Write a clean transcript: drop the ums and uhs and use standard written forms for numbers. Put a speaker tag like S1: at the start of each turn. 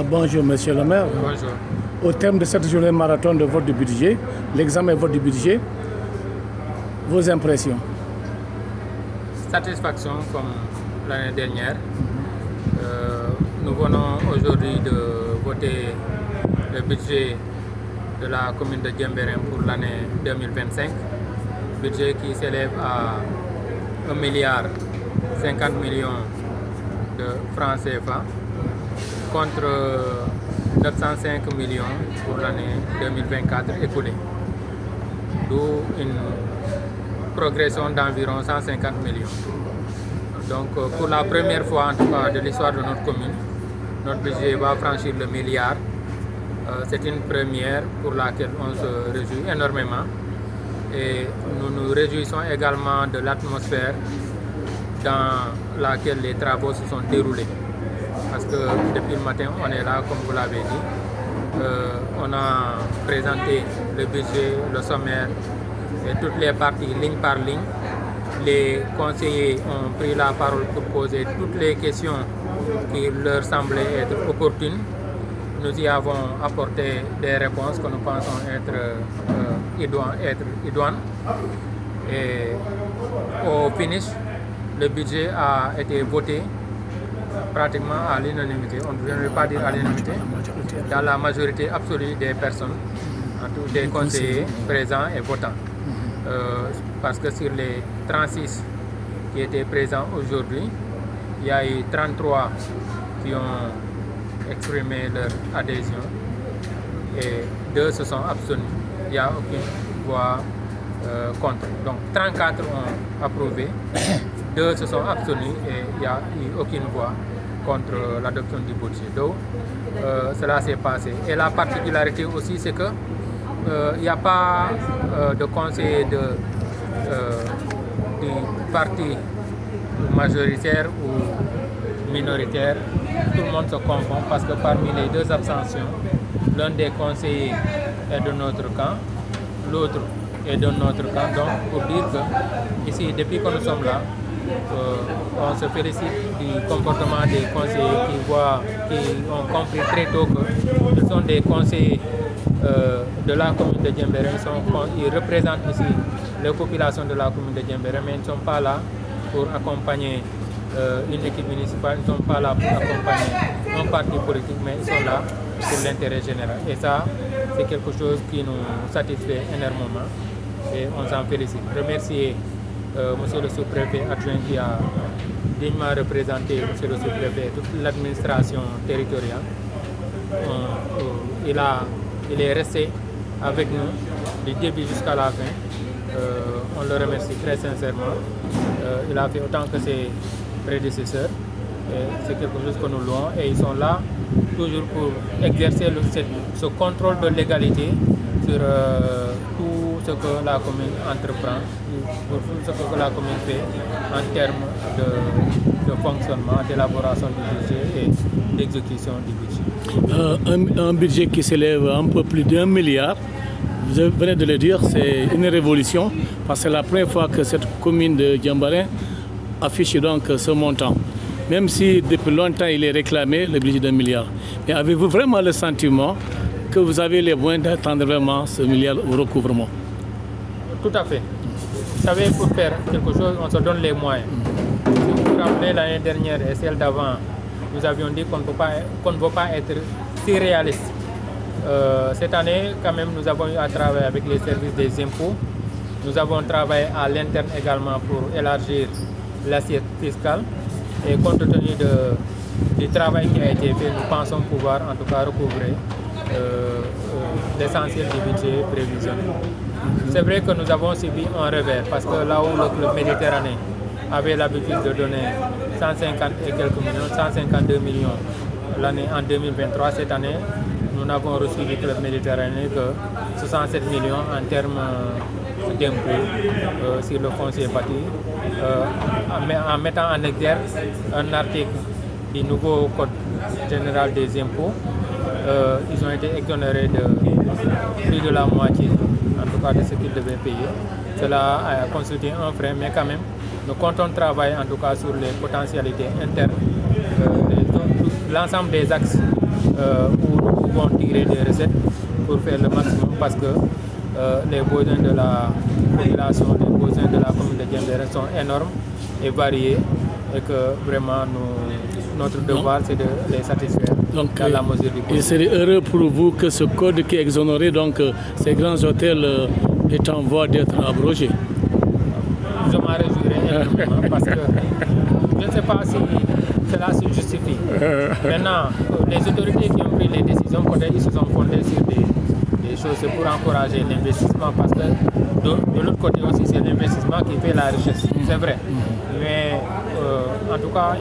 S1: Bonjour, monsieur le maire.
S2: Bonjour.
S1: Au terme de cette journée marathon de vote du budget, l'examen et vote du budget, vos impressions?
S2: Satisfaction comme l'année dernière. Nous venons aujourd'hui de voter le budget de la commune de Diembéring pour l'année 2025. Budget qui s'élève à 1 milliard 50 millions de francs CFA contre 905 millions pour l'année 2024 écoulée. D'où une progression d'environ 150 millions. Donc pour la première fois en tout cas de l'histoire de notre commune, notre budget va franchir le milliard. C'est une première pour laquelle on se réjouit énormément. Et nous nous réjouissons également de l'atmosphère dans laquelle les travaux se sont déroulés. Parce que depuis le matin, on est là, comme vous l'avez dit. On a présenté le budget, le sommaire et toutes les parties ligne par ligne. Les conseillers ont pris la parole pour poser toutes les questions qui leur semblaient être opportunes. Nous y avons apporté des réponses que nous pensons être idoines. Et au finish, le budget a été voté pratiquement à l'unanimité. On ne veut pas dire à l'unanimité, dans la majorité absolue des personnes, des conseillers présents et votants. Parce que sur les 36 qui étaient présents aujourd'hui, il y a eu 33 qui ont exprimé leur adhésion et 2 se sont abstenus. Il n'y a aucune voix contre. Donc 34 ont approuvé, 2 se sont abstenus et il n'y a eu aucune voix contre l'adoption du budget. Donc cela s'est passé. Et la particularité aussi, c'est que il n'y a pas de conseiller du parti majoritaire ou minoritaire. Tout le monde se confond parce que parmi les 2 abstentions, l'un des conseillers est de notre camp, l'autre est de notre camp. Donc pour dire que ici, depuis que nous sommes là, on se félicite du comportement des conseillers qui ont compris très tôt que ce sont des conseillers de la commune de Diembéring. Ils représentent ici les populations de la commune de Diembéring, mais ils ne sont pas là pour accompagner une équipe municipale, ils ne sont pas là pour accompagner un parti politique, mais ils sont là pour l'intérêt général. Et ça, c'est quelque chose qui nous satisfait énormément et on s'en félicite. Remercier monsieur le sous-préfet adjoint qui a dignement représenté monsieur le sous-préfet et toute l'administration territoriale. Il est resté avec nous du début jusqu'à la fin. On le remercie très sincèrement. Il a fait autant que ses prédécesseurs. C'est quelque chose que nous louons et ils sont là toujours pour exercer ce contrôle de légalité sur tout ce que la commune entreprend, pour tout ce que la commune fait en termes de fonctionnement, d'élaboration du budget et d'exécution du budget.
S1: Un budget qui s'élève à un peu plus d'1 milliard. Vous venez de le dire, c'est une révolution parce que c'est la première fois que cette commune de Diembéring affiche donc ce montant. Même si depuis longtemps il est réclamé, le budget d'1 milliard. Mais avez-vous vraiment le sentiment que vous avez les moyens d'attendre vraiment ce milliard au recouvrement?
S2: Tout à fait. Vous savez, pour faire quelque chose, on se donne les moyens. Si vous vous rappelez, l'année dernière et celle d'avant, nous avions dit qu'on ne peut pas être si réaliste. Cette année, quand même, nous avons eu à travailler avec les services des impôts. Nous avons travaillé à l'interne également pour élargir l'assiette fiscale. Et compte tenu du travail qui a été fait, nous pensons pouvoir en tout cas recouvrer l'essentiel du budget prévisionnel. C'est vrai que nous avons subi un revers parce que là où le club Méditerranée avait l'habitude de donner 150 et quelques millions, 152 millions l'année en 2023, cette année, nous n'avons reçu du club Méditerranée que 67 millions en termes d'impôts sur le foncier bâti, en mettant en exergue un article du nouveau Code général des impôts. Ils ont été exonérés de plus de la moitié, en tout cas de ce qu'ils devaient payer. Cela a constitué un frein, mais quand même, nous comptons travailler en tout cas sur les potentialités internes, l'ensemble des axes où nous pouvons tirer des recettes pour faire le maximum parce que les besoins de la population, les besoins de la commune de Diembéring sont énormes et variés et que vraiment notre devoir c'est de les satisfaire dans la mesure du possible.
S1: Il serait heureux pour vous que ce code qui exonérait donc ces grands hôtels est en voie d'être abrogé.
S2: Je m'en réjouirais énormément parce que je ne sais pas si cela se justifie. Maintenant, les autorités qui ont pris les décisions, peut-être ils se sont fondés sur des choses pour encourager l'investissement parce que de l'autre côté aussi, c'est l'investissement qui fait la richesse. C'est vrai. Mais en tout cas,